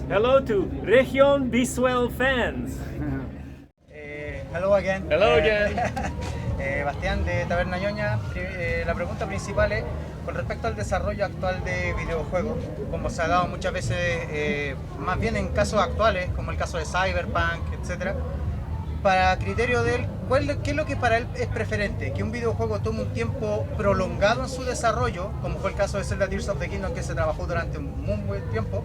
hello to Región Visual fans. Hello again. Hello again. Bastián de Taberna Ñoña. La pregunta principal es con respecto al desarrollo actual de videojuegos, como se ha dado muchas veces, más bien en casos actuales, como el caso de Cyberpunk, etc. Para criterio de él, ¿qué es lo que para él es preferente? ¿Que un videojuego tome un tiempo prolongado en su desarrollo, como fue el caso de Zelda Tears of the Kingdom, que se trabajó durante un muy buen tiempo?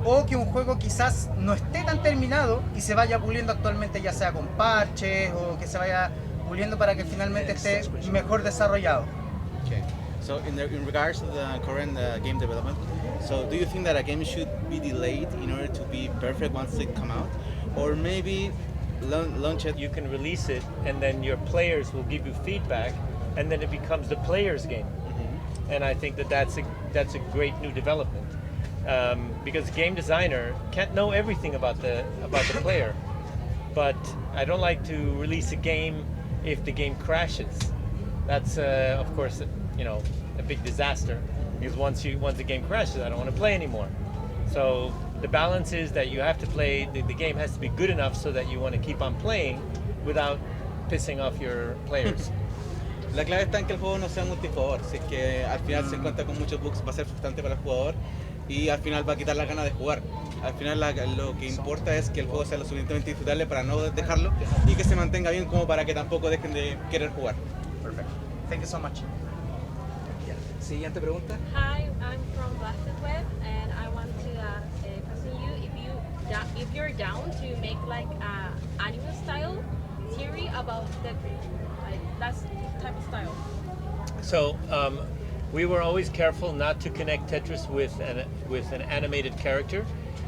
¿O que un juego quizás no esté tan terminado y se vaya puliendo actualmente, ya sea con parches o que se vaya puliendo para que finalmente esté mejor desarrollado? Okay. So in regards to the current game development, so do you think that a game should be delayed in order to be perfect once it come out, or maybe launch it? You can release it, and then your players will give you feedback, and then it becomes the player's game. Mm-hmm. And I think that's a great new development, because game designer can't know everything about the player. But I don't like to release a game if the game crashes. That's of course a big disaster, because once the game crashes, I don't want to play anymore. So the balance is that you have to play, the game has to be good enough so that you want to keep on playing without pissing off your players. La clave está en que el juego no sea multijugador. Si es que al final se encuentra con muchos bugs, va a ser frustrante para el jugador y al final va a quitar la ganas de jugar. Al final lo que importa es que el juego sea lo suficientemente disfrutable para no dejarlo y que se mantenga bien como para que tampoco dejen de querer jugar. Perfect. Thank you so much. Siguiente pregunta. Hi, I'm from Blasted Web, and I want to question you if you're down to make like a anime style theory about Tetris, like that type of style. So we were always careful not to connect Tetris with an animated character,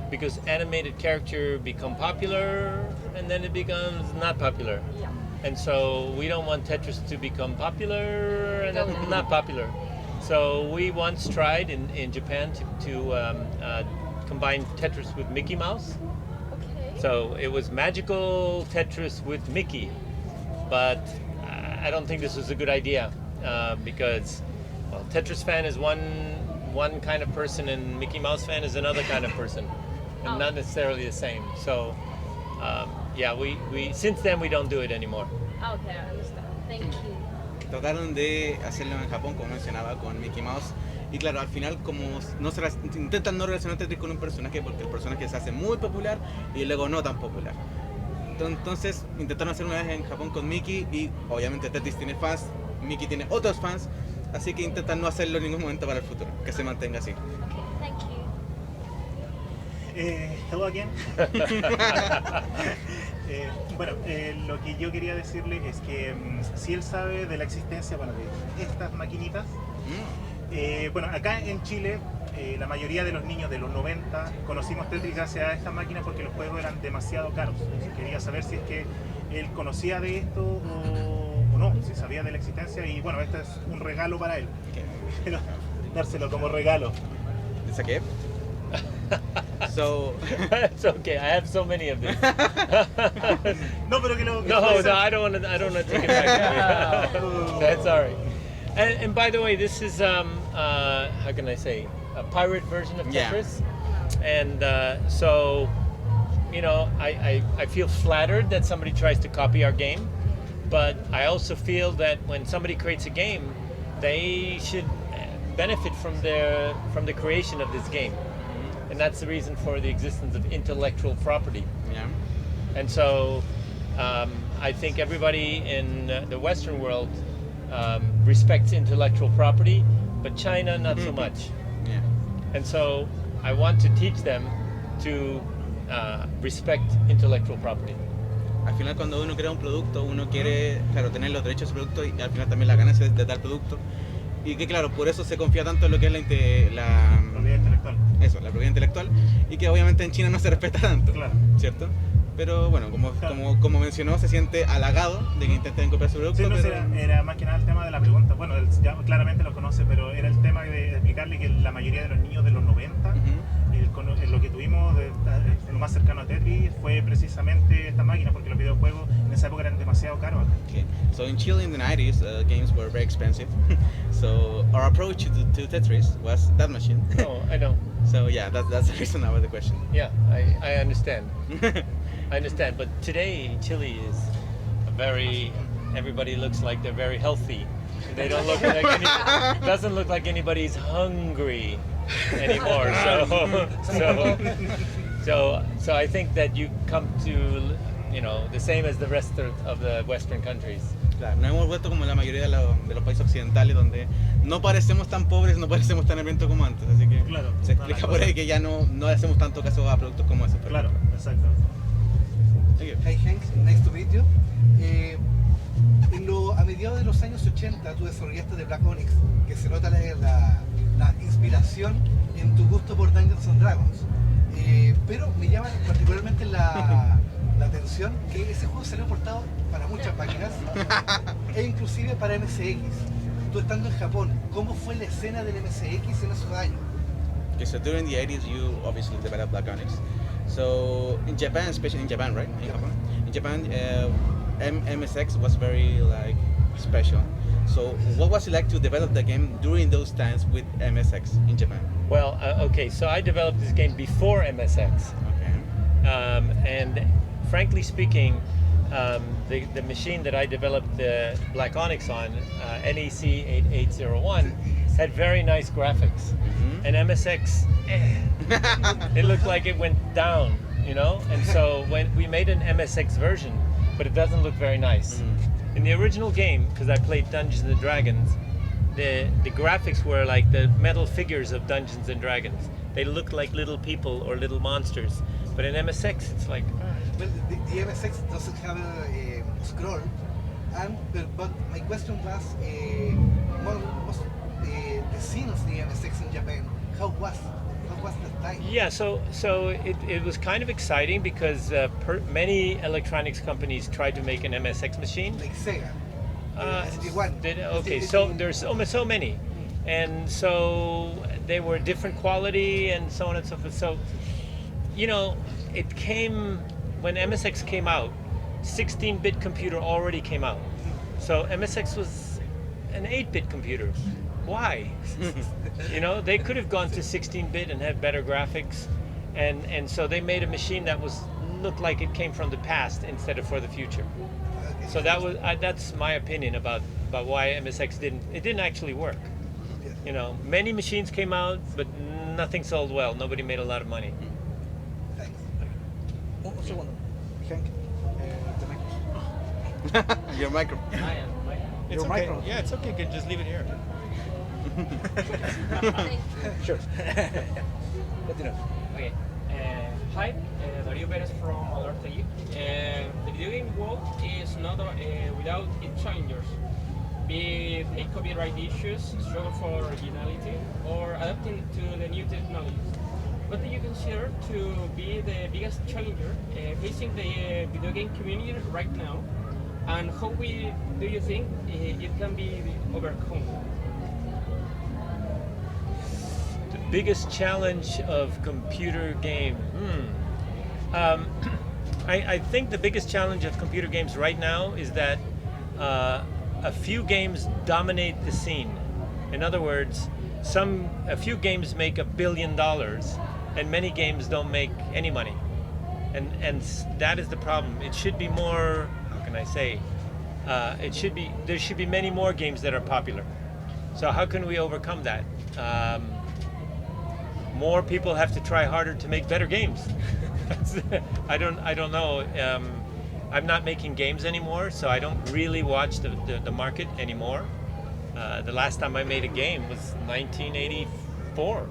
because animated character become popular and then it becomes not popular. Yeah. And so we don't want Tetris to become popular and then not popular. So we once tried in Japan to combine Tetris with Mickey Mouse. Okay. So it was magical Tetris with Mickey, but I don't think this was a good idea, because Tetris fan is one kind of person and Mickey Mouse fan is another kind of person, and not necessarily the same. So we since then we don't do it anymore. Okay, I understand. Thank you. Trataron de hacerlo en Japón, como mencionaba, con Mickey Mouse. Y claro, al final como intentan no relacionar Tetris con un personaje, porque el personaje se hace muy popular y luego no tan popular. Entonces intentaron hacer una vez en Japón con Mickey y obviamente Tetris tiene fans, Mickey tiene otros fans, así que intentan no hacerlo en ningún momento para el futuro, que se mantenga así. Okay, thank you. Hello again. Bueno, lo que yo quería decirle es que si él sabe de la existencia, de estas maquinitas, bueno, acá en Chile la mayoría de los niños de los 90 conocimos Tetris gracias a estas máquinas porque los juegos eran demasiado caros. Quería saber si es que él conocía de esto o no, si sabía de la existencia, y bueno, este es un regalo para él. Quiero dárselo como regalo. ¿It's okay? So It's okay. I have so many of these. No, pero que lo No, I don't want to take it back. That's all right. And by the way, this is how can I say, a pirate version of Tetris. Yeah. And so I feel flattered that somebody tries to copy our game, but I also feel that when somebody creates a game, they should benefit from the creation of this game. And that's the reason for the existence of intellectual property. yeah. And so I think everybody in the Western world respects intellectual property, but China not so much. Yeah. And so I want to teach them to respect intellectual property. Al final cuando uno crea un producto, uno quiere, claro, tener los derechos del producto y al final también la ganancia de tal producto. Y que claro, por eso se confía tanto en lo que es la propiedad intelectual. Eso, la propiedad intelectual, y que obviamente en China no se respeta tanto, Claro. ¿cierto? Pero bueno, como mencionó, se siente halagado de que intenten copiar su producto. Sí, no, pero... era más que nada el tema de la pregunta. Bueno, él ya claramente lo conoce, pero era el tema de explicarle que la mayoría de los niños de los 90, lo que tuvimos lo más cercano a Tetris fue precisamente esta máquina, porque los videojuegos en esa época eran demasiado caros. Okay. So in Chile in the 90s, games were very expensive. So our approach to Tetris was that machine. Oh, I know. So yeah, that's the reason about the question. Yeah, I understand. I understand, but today Chile is everybody looks like they're very healthy. They don't look like doesn't look like anybody's hungry anymore. So I think that you come to, the same as the rest of the Western countries. Claro, nos hemos vuelto como la mayoría de los países occidentales, donde no parecemos tan pobres, no parecemos tan hambrientos como antes, así que Claro, se explica por ahí que ya no hacemos tanto caso a productos como esos. Pero Claro, exacto. Thank you. Hey Hank, nice to meet you. A mediados de los años 80 tú desarrollaste de Black Onyx, que se nota la inspiración en tu gusto por Dungeons and Dragons. Pero me llama particularmente la atención que ese juego salió portado para muchas máquinas e inclusive para MSX. Tú estando en Japón, ¿cómo fue la escena del MSX en esos años? Okay, so during the 80s, you obviously developed Black Onyx. So in Japan, especially in Japan, right? In Japan, MSX was very special. So what was it like to develop the game during those times with MSX in Japan? Well, okay, so I developed this game before MSX, Okay. and frankly speaking, the machine that I developed the Black Onyx on, NEC 8801, had very nice graphics, and MSX, it looked like it went down, and so when we made an MSX version, but it doesn't look very nice. In the original game, because I played Dungeons and Dragons, the graphics were like the metal figures of Dungeons and Dragons. They looked like little people or little monsters, but in MSX it's like... Well, the MSX doesn't have a scroll, but my question was, what was the scene of the MSX in Japan? How was the time? Yeah, so it was kind of exciting because many electronics companies tried to make an MSX machine. Like Sega. Okay, so there's so many, and so they were different quality and so on and so forth. So, it came when MSX came out. 16-bit computer already came out, so MSX was an 8-bit computer. Why? They could have gone to 16-bit and had better graphics, and so they made a machine that looked like it came from the past instead of for the future. So that's my opinion about why MSX didn't actually work. Many machines came out, but nothing sold well. Nobody made a lot of money. Thanks. Un segundo. Hank, the microphone. Your micro. It's Your okay. microphone. Yeah, it's okay. You can just leave it here. Sure. Continue. Okay. Hi, Darío Pérez from Alerta You. The video game world is not without its challengers, be it copyright issues, struggle for originality, or adapting to the new technologies. What do you consider to be the biggest challenger facing the video game community right now, and how do you think it can be overcome? The biggest challenge of computer game. I think the biggest challenge of computer games right now is that a few games dominate the scene. In other words, a few games make $1 billion, and many games don't make any money. And that is the problem. It should be more. How can I say? There should be many more games that are popular. So how can we overcome that? More people have to try harder to make better games. I don't know. I'm not making games anymore, so I don't really watch the market anymore. The last time I made a game was 1984,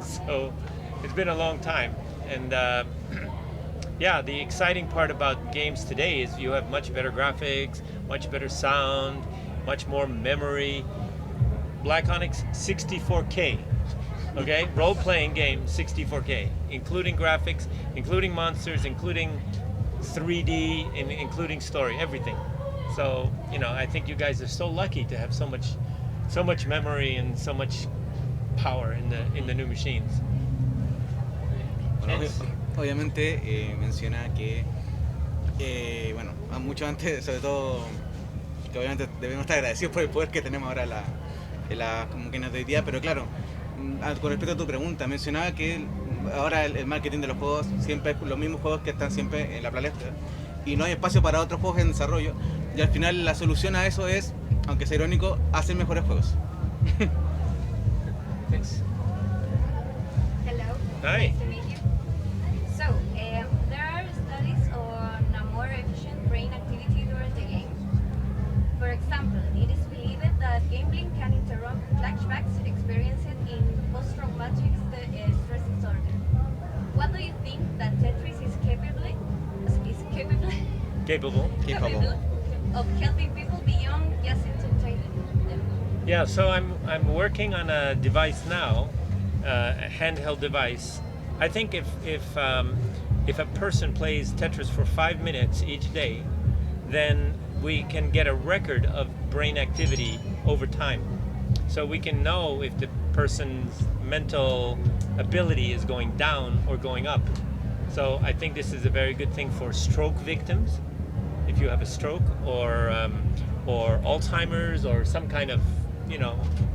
so it's been a long time. And yeah, the exciting part about games today is you have much better graphics, much better sound, much more memory. Black Onyx 64K. Okay, role-playing game 64K, including graphics, including monsters, including 3D, including story, everything. So I think you guys are so lucky to have so much memory and so much power in the new machines. Bueno, obviamente menciona que mucho antes, sobre todo, que obviamente debemos estar agradecidos por el poder que tenemos ahora en las máquinas de hoy día, pero claro, con respecto a tu pregunta, mencionaba que ahora el marketing de los juegos siempre es los mismos juegos que están siempre en la palestra y no hay espacio para otros juegos en desarrollo, y al final la solución a eso es, aunque sea irónico, hacer mejores juegos. Thanks. Hello. Hi. Nice to meet you. So, there are studies on a more efficient brain activity during the game. For example, it is believed that gambling can interrupt flashbacks experienced in post-traumatic stress disorder. What do you think that Tetris is capable Capable. of helping people beyond just entertainment? Yeah, so I'm working on a device now, a handheld device. I think if a person plays Tetris for 5 minutes each day, then we can get a record of brain activity over time. So we can know if the person's mental ability is going down or going up. So I think this is a very good thing for stroke victims. If you have a stroke or Alzheimer's or some kind of,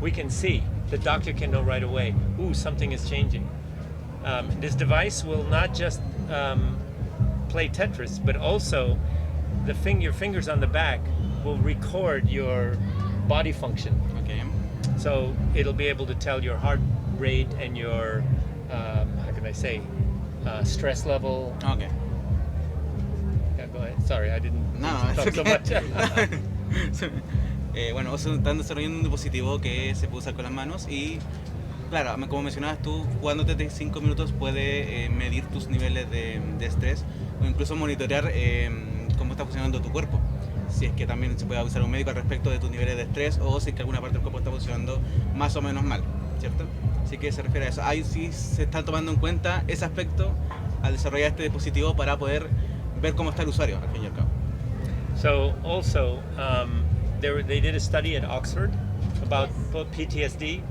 we can see. The doctor can know right away, ooh, something is changing. This device will not just play Tetris, but also your fingers on the back will record your body function. Okay. So it'll be able to tell your heart rate and your, how can I say, stress level. Okay. Yeah, go ahead. Sorry, I didn't talk so much. Bueno, están desarrollando un dispositivo que se puede usar con las manos y, claro, como mencionabas tú, jugando desde 5 minutos puede medir tus niveles de estrés o incluso monitorear cómo está funcionando tu cuerpo. Si es que también se puede avisar a un médico al respecto de tus niveles de estrés o si es que alguna parte del cuerpo está funcionando más o menos mal, ¿cierto? Así que se refiere a eso. Ahí sí se está tomando en cuenta ese aspecto al desarrollar este dispositivo para poder ver cómo está el usuario, al fin y al cabo. So also, they did a study at Oxford about PTSD.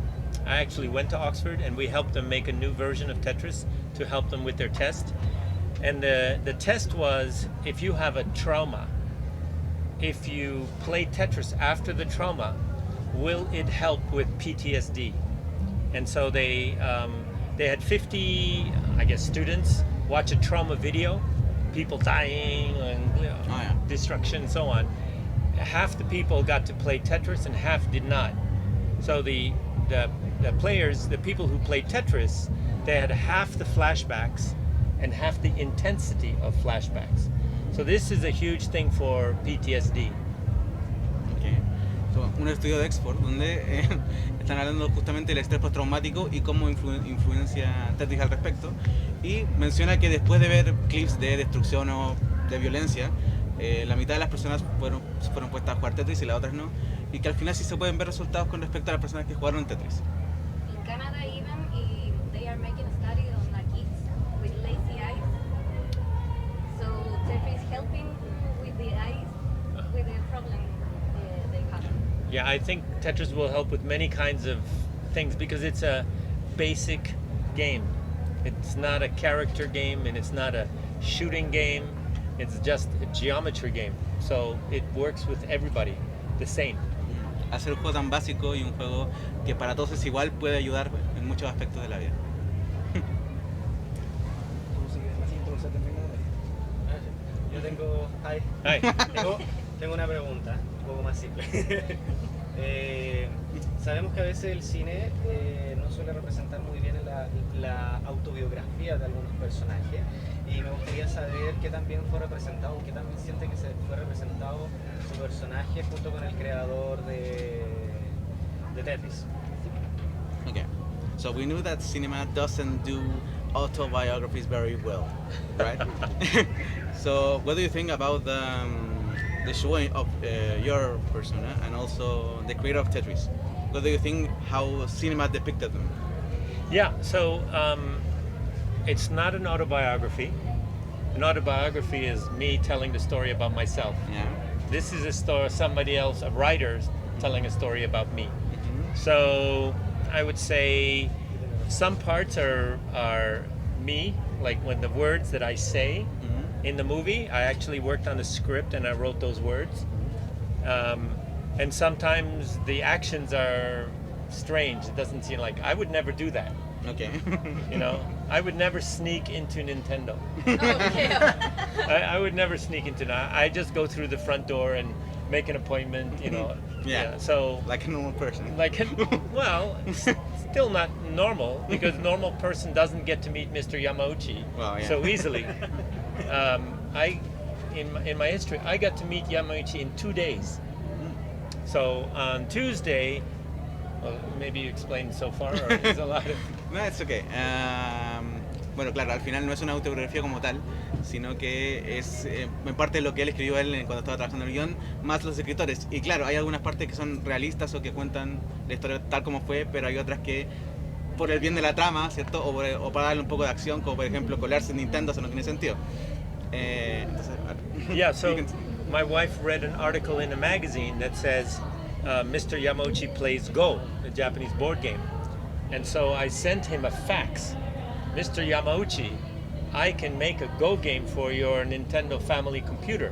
I actually went to Oxford and we helped them make a new version of Tetris to help them with their test. And the test was, if you have a trauma, if you play Tetris after the trauma, will it help with PTSD? And so they had 50, I guess, students watch a trauma video, people dying and destruction and so on. Half the people got to play Tetris and half did not. So the players, the people who played Tetris, they had half the flashbacks and half the intensity of flashbacks. So this is a huge thing for PTSD. Okay. So, un estudio de Oxford donde están hablando justamente del estrés postraumático y cómo influencia Tetris al respecto, y menciona que después de ver clips de destrucción o de violencia, la mitad de las personas fueron puestas a jugar Tetris y las otras no, y que al final sí se pueden ver resultados con respecto a las personas que jugaron Tetris. In Canada even, they are making a study on like kids with lazy eyes. So Tetris helping with the eyes, with the problem they have. Yeah, I think Tetris will help with many kinds of things because it's a basic game. It's not a character game and it's not a shooting game. It's just a geometry game. So it works with everybody the same. Hacer un juego tan básico y un juego que para todos es igual puede ayudar en muchos aspectos de la vida. Yo tengo... Hi. Tengo una pregunta, un poco más simple. Sabemos que a veces el cine no suele representar muy bien la autobiografía de algunos personajes, y me gustaría saber qué también fue representado, qué también siente que se fue representado su personaje junto con el creador de Tetris. Okay, so we know that cinema doesn't do autobiographies very well, right? So what do you think about the showing of your persona and also the creator of Tetris? What do you think how cinema depicted them? Yeah, so it's not an autobiography. An autobiography is me telling the story about myself. Yeah. This is a story, somebody else, a writer, telling a story about me. So I would say some parts are me, like when the words that I say in the movie, I actually worked on the script and I wrote those words. And sometimes the actions are strange. It doesn't seem like I would never do that. Okay. You know, I would never sneak into Nintendo. Okay. I would never sneak into that. I just go through the front door and make an appointment. You know. Yeah. So Like a normal person. like, well, still not normal because a normal person doesn't get to meet Mr. Yamauchi Well, yeah. so easily. In my history, I got to meet Yamauchi in 2 days. So on Tuesday, well, maybe you explained so far, or there's a lot of. No, it's okay. Bueno, claro, al final no es una autobiografía como tal, sino que es en parte lo que él escribió cuando estaba trabajando en el guión, más los escritores. Y claro, hay algunas partes que son realistas o que cuentan la historia tal como fue, pero hay otras que por el bien de la trama, ¿cierto? O para darle un poco de acción, como por ejemplo colarse en Nintendo, eso no tiene sentido. Entonces, Yeah, so you can- my wife read an article in a magazine that says Mr. Yamauchi plays Go, a Japanese board game. And so I sent him a fax. Mr. Yamauchi, I can make a Go game for your Nintendo family computer.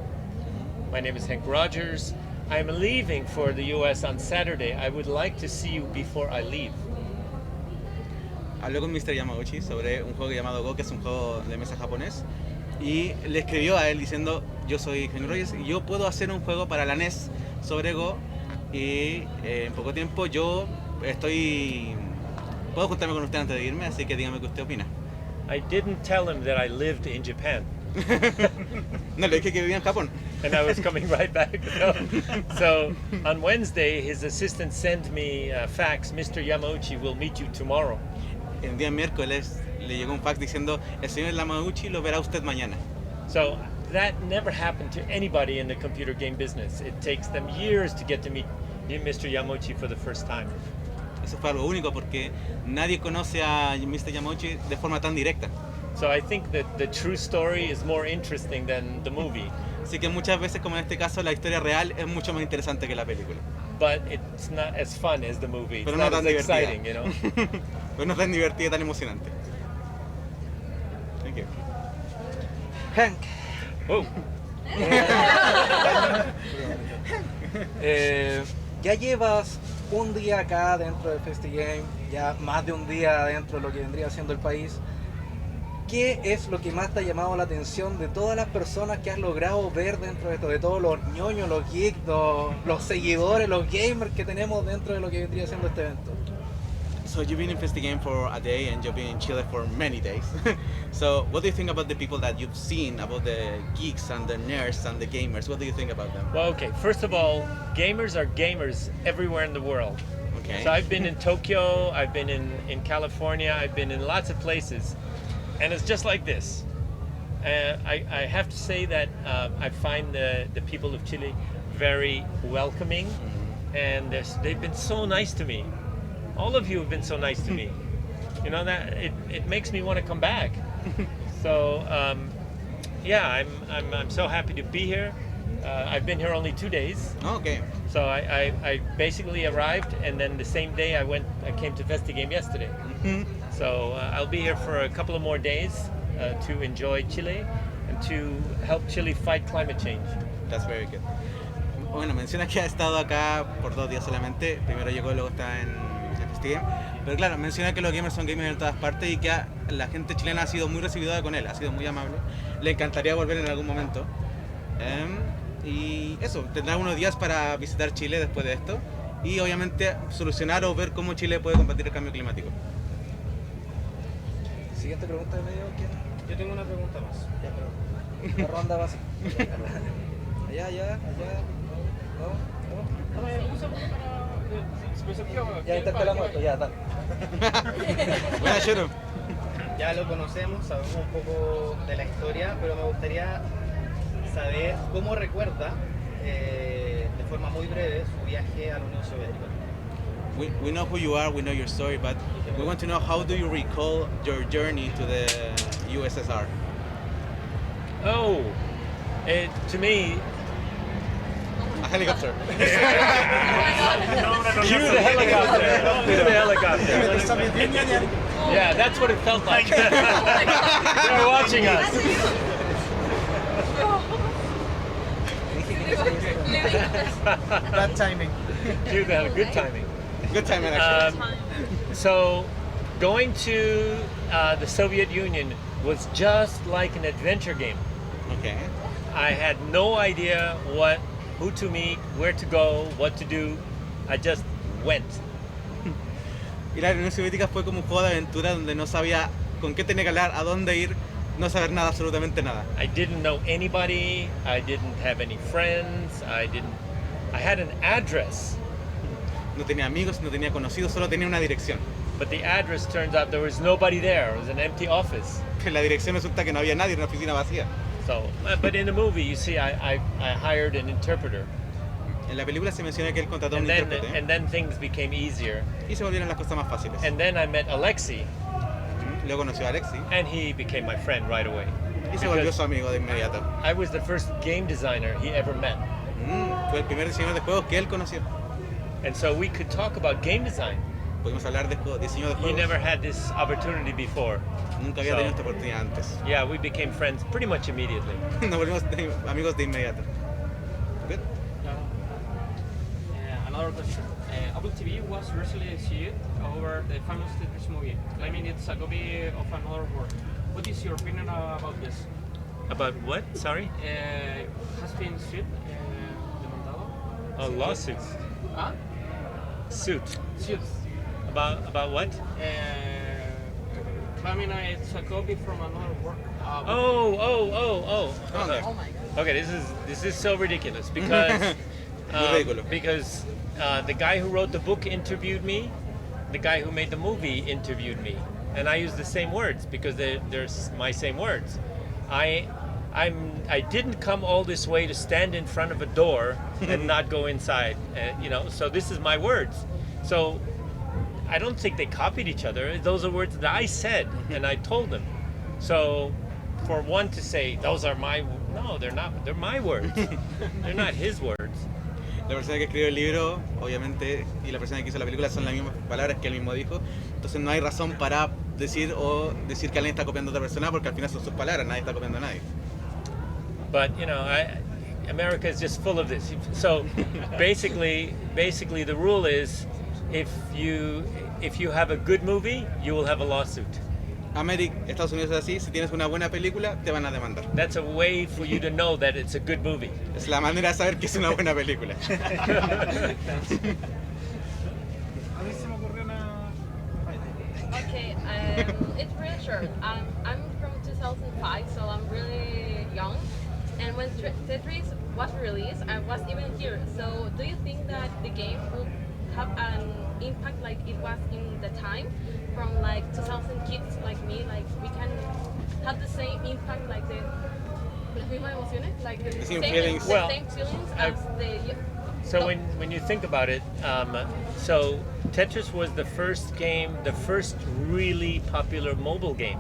My name is HENK ROGERS. I'm leaving for the US on Saturday. I would like to see you before I leave. habló con Mr. Yamauchi sobre un juego llamado Go, que es un juego de mesa japonés, y le escribió a él diciendo: yo soy HENK ROGERS y yo puedo hacer un juego para la NES sobre Go, y en poco tiempo puedo juntarme con usted antes de irme, así que dígame qué usted opina. I didn't tell him that I lived in Japan. No, le dije que vivía en Japón. And I was coming right back. No. So on Wednesday, his assistant sent me a fax. Mr. Yamauchi will meet you tomorrow. El día miércoles le llegó un fax diciendo: el señor Yamauchi lo verá usted mañana. So that never happened to anybody in the computer game business. It takes them years to get to meet Mr. Yamauchi for the first time. Eso fue algo único porque nadie conoce a Mr. Yamauchi de forma tan directa. So I think that the true story is more interesting than the movie, Así que muchas veces, como en este caso, la historia real es mucho más interesante que la película. but it's not as fun as the movie. It's Pero no not tan as divertida. exciting, you know. Pero no tan divertida, tan emocionante. Thank you. Hank, Oh, ya llevas un día acá dentro de FESTIGAME, ya más de un día dentro de lo que vendría siendo el país. ¿Qué es lo que más te ha llamado la atención de todas las personas que has logrado ver dentro de esto? De todos los ñoños, los geeks, los seguidores, los gamers que tenemos dentro de lo que vendría siendo este evento. So you've been in FESTIGAME for a day and you've been in Chile for many days. So what do you think about the people that you've seen, about the geeks and the nerds and the gamers? What do you think about them? well, okay. First of all, gamers are gamers everywhere in the world. Okay. So I've been in Tokyo, I've been in California, I've been in lots of places, and it's just like this. I have to say that I find the people of Chile very welcoming, and they've been so nice to me. All of you have been so nice to me. You know, that it makes me want to come back. So yeah, I'm so happy to be here. I've been here only 2 days. Okay. So I basically arrived, and then the same day I came to FESTIGAME yesterday. So I'll be here for a couple of more days to enjoy Chile and to help Chile fight climate change. That's very good. Bueno, menciona que ha estado acá por 2 días solamente. Primero llegó, luego está en FESTIGAME. Pero claro, menciona que los gamers son gamers en todas partes y que la gente chilena ha sido muy recibida con él, ha sido muy amable. Le encantaría volver en algún momento. Y eso, tendrá unos días para visitar Chile después de esto y obviamente solucionar o ver cómo Chile puede combatir el cambio climático. Siguiente pregunta de medio, ¿quién? Yo tengo una pregunta más. Ya, pero la ronda va así. Allá, no. Ya interpelamos esto, ya, dale. Buena, Shoro. Ya lo conocemos, sabemos un poco de la historia, pero me gustaría saber cómo recuerda de forma muy breve su viaje a la Unión Soviética. We know who you are, we know your story, but we want to know how do you recall your journey to the USSR? Oh, to me, A helicopter. cue the helicopter. Cue the helicopter. Yeah, that's what it felt like. They were watching us. Bad timing. Cue the good timing. Good timing, actually. So, going to the Soviet Union was just like an adventure game. Okay. I had no idea who to meet, where to go, what to do. I just went. Y la Unión Soviética fue como un juego de aventura donde no sabía con qué tenía que hablar, a dónde ir, no saber nada, absolutamente nada. I didn't know anybody. I didn't have any friends. I had an address. No tenía amigos, no tenía conocidos, solo tenía una dirección. But the address turns out there was nobody there. It was an empty office. En la dirección resulta que no había nadie, era una oficina vacía. So, but in the movie, you see, I hired an interpreter. En la película se menciona que él contrató a un And intérprete then things became easier. y se volvieron las cosas más fáciles. And then I met Alexei, Luego conoció a Alexi and he became my friend right away. y se volvió Because su amigo de inmediato. I was the first game designer he ever met. Fue el primer diseñador de juegos que él conoció. And so we could talk about game design. Pudimos hablar de diseño de He juegos. never had this opportunity before. Nunca había So- tenido esta oportunidad antes. Yeah, we became friends pretty much immediately. Nos volvimos amigos de inmediato. Good. Another question. Apple TV was recently issued over the famous TETRIS movie, claiming it's a copy of another work. What is your opinion about this? About what? Sorry? Has been sued, demandado? A lawsuit. Ah? Suit. Sued. About what? Claiming it's a copy from another work. Oh. Okay. Oh my god. Okay, this is so ridiculous because Muy ridículo. because the guy who wrote the book interviewed me, the guy who made the movie interviewed me, and I use the same words because they're my same words. I didn't come all this way to stand in front of a door and not go inside, so this is my words. So I don't think they copied each other. Those are words that I said and I told them. So for one to say those are no, they're not. They're my words. They're not his words. La persona que escribió el libro, obviamente, y la persona que hizo la película son las mismas palabras que él mismo dijo. Entonces no hay razón para decir que alguien está copiando a otra persona porque al final son sus palabras, nadie está copiando a nadie. But America is just full of this. So basically the rule is if you have a good movie, you will have a lawsuit. Estados Unidos es así, si tienes una buena película, te van a demandar. That's a way for you to know that it's a good movie. Es la manera de saber que es una buena película. A mí se me ocurrió una... Okay, it's really short. I'm from 2005, so I'm really young. And when Tetris was released, I was even here. So do you think that the game will have an impact like it was in the time? From like 2000 kids like me, like we can have the same impact, like las mismas emociones, like the same feelings. the Well, same feelings as the. So when you think about it, so Tetris was the first really popular mobile game.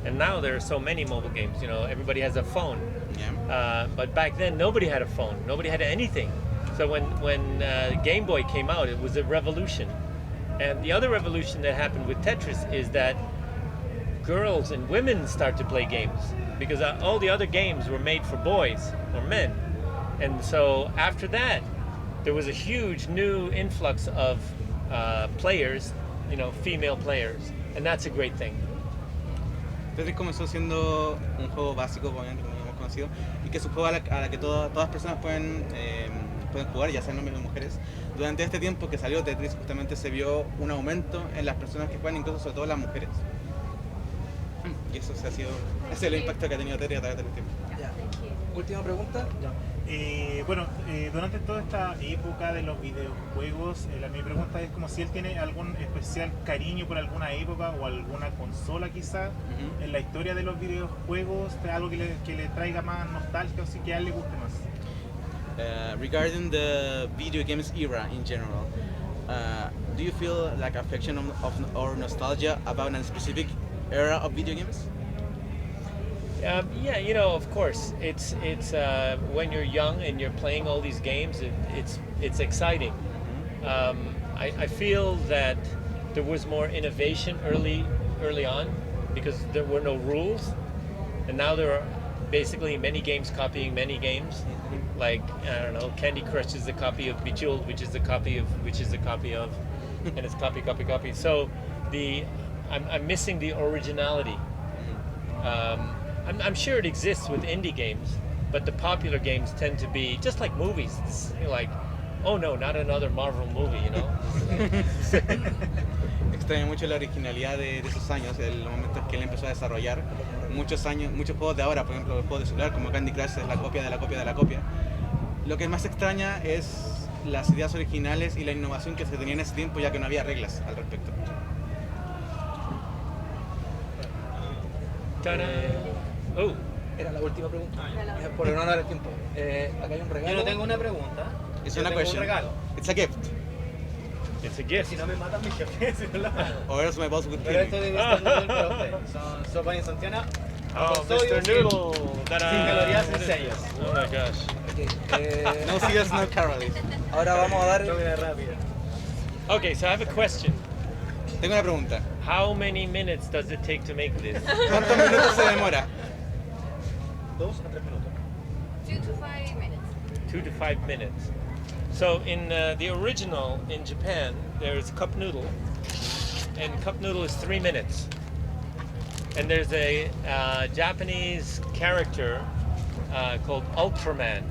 And now there are so many mobile games, everybody has a phone. Yeah. But back then nobody had a phone, nobody had anything. So when Game Boy came out, it was a revolution. And the other revolution that happened with Tetris is that girls and women start to play games because all the other games were made for boys or men. And so after that, there was a huge new influx of players, female players, and that's a great thing. Tetris comenzó siendo un juego básico, como hemos conocido, y que es un juego a la que todas personas pueden jugar, ya sean hombres o mujeres. Durante este tiempo que salió Tetris, justamente se vio un aumento en las personas que juegan, incluso sobre todo las mujeres. Y eso ese es el impacto que ha tenido Tetris a través del tiempo. Ya. Última pregunta. Durante toda esta época de los videojuegos, mi pregunta es como si él tiene algún especial cariño por alguna época o alguna consola quizá en la historia de los videojuegos, algo que le traiga más nostalgia o sí que a él le guste más. Regarding the video games era in general, do you feel like affection or nostalgia about a specific era of video games? Yeah, of course. It's when you're young and you're playing all these games, it's exciting. I feel that there was more innovation early on because there were no rules, and now there are basically many games copying many games. Like I don't know, Candy Crush is a copy of Bejeweled, which is a copy of and it's copy, copy, copy. So I'm missing the originality. I'm sure it exists with indie games, but the popular games tend to be just like movies. It's like, oh no, not another Marvel movie, you know? Extraño mucho la originalidad de esos años, de los momentos que él empezó a desarrollar. Muchos juegos de ahora, por ejemplo, los juegos de celular como Candy Crush es la copia de la copia de la copia. Lo que más extraña es las ideas originales y la innovación que se tenía en ese tiempo, ya que no había reglas al respecto. Oh, Era la última pregunta. Por no dar el tiempo. Acá hay un regalo. Yo no tengo una pregunta. It's Yo not a tengo question. un regalo. It's a gift. it's a gift. Si no me matan mis jefes, si no lo hago. Or else my boss would Pero kill esto me. de Mr. Noodle para usted. Son sopa instantánea. Oh, sodio Mr. Noodle. Ta-da. Sin calorías, sin sellos. Oh my gosh. Ok, No seals, no calories. ahora vamos a dar. Comida rápida. Okay, so I have a question. Tengo una pregunta. How many minutes does it take to make this? ¿Cuántos minutos se demora? 2 a 3 minutos. 2 to 5 minutes. 2 to 5 minutes. So in the original in Japan, there's cup noodle, and cup noodle is 3 minutes. And there's a Japanese character called Ultraman.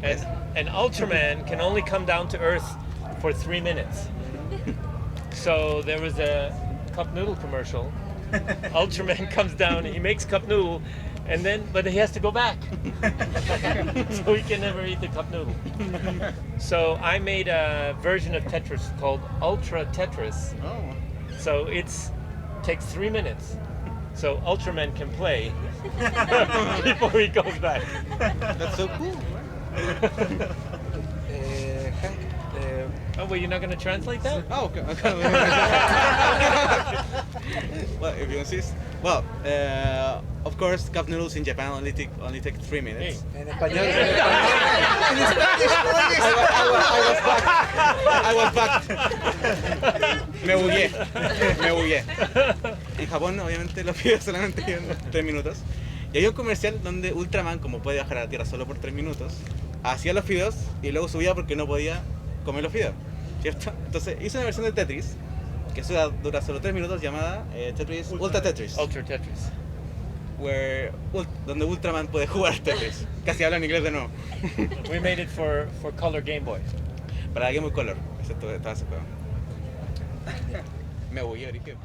And Ultraman can only come down to Earth for 3 minutes. So there was a cup noodle commercial. Ultraman comes down and he makes cup noodle, but he has to go back. So he can never eat the cup noodle. So I made a version of Tetris called Ultra Tetris. Oh. So takes 3 minutes. So Ultraman can play before he goes back. That's so cool. Hank, Oh, well, you're not going to translate that? Oh, okay. Well, if you insist. Well, of course, cup noodles in Japan only take 3 minutes. en español. I was back. Me bugué. En Japón, obviamente, los videos solamente llevan 3 minutos. Y hay un comercial donde Ultraman, como puede bajar a la Tierra solo por 3 minutos, hacía los videos y luego subía porque no podía comer los videos, ¿cierto? Entonces hizo una versión de Tetris que dura solo 3 minutos llamada Tetris, Ultra Tetris, Ultra Tetris. donde Ultraman puede jugar Tetris. Casi habla en inglés de nuevo. We made it for Color Game Boy. Para Game Boy Color, excepto estaba ese juego. Me bugué, ¿qué?